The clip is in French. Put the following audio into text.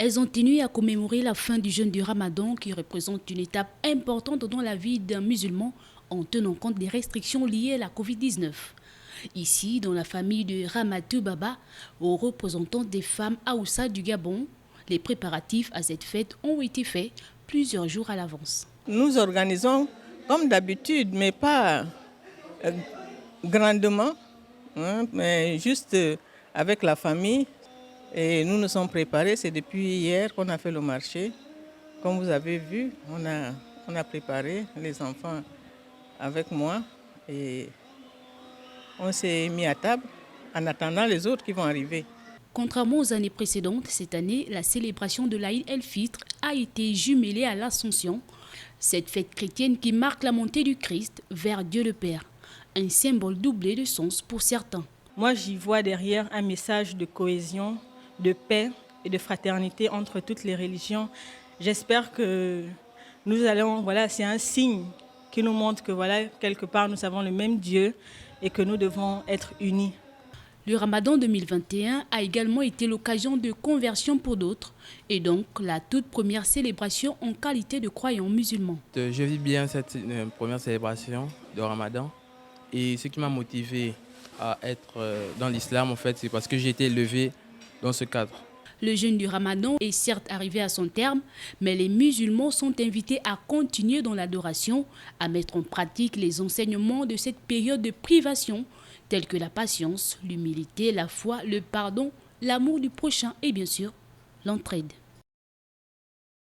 Elles ont tenu à commémorer la fin du jeûne du Ramadan qui représente une étape importante dans la vie d'un musulman en tenant compte des restrictions liées à la Covid-19. Ici, dans la famille de Ramatou Baba, aux représentants des femmes Aoussa du Gabon, les préparatifs à cette fête ont été faits plusieurs jours à l'avance. Nous organisons comme d'habitude, mais pas grandement, mais juste avec la famille. Et nous nous sommes préparés, c'est depuis hier qu'on a fait le marché. Comme vous avez vu, on a préparé les enfants avec moi et on s'est mis à table en attendant les autres qui vont arriver. Contrairement aux années précédentes, cette année, la célébration de l'Aïd el-Fitr a été jumelée à l'Ascension, cette fête chrétienne qui marque la montée du Christ vers Dieu le Père, un symbole doublé de sens pour certains. Moi, j'y vois derrière un message de cohésion, de paix et de fraternité entre toutes les religions. J'espère que nous allons, c'est un signe qui nous montre que quelque part nous avons le même Dieu et que nous devons être unis. Le Ramadan 2021 a également été l'occasion de conversion pour d'autres et donc la toute première célébration en qualité de croyant musulman. Je vis bien cette première célébration de Ramadan et ce qui m'a motivé à être dans l'islam, en fait, c'est parce que j'ai été élevé dans ce cadre. Le jeûne du Ramadan est certes arrivé à son terme, mais les musulmans sont invités à continuer dans l'adoration, à mettre en pratique les enseignements de cette période de privation, tels que la patience, l'humilité, la foi, le pardon, l'amour du prochain et bien sûr l'entraide.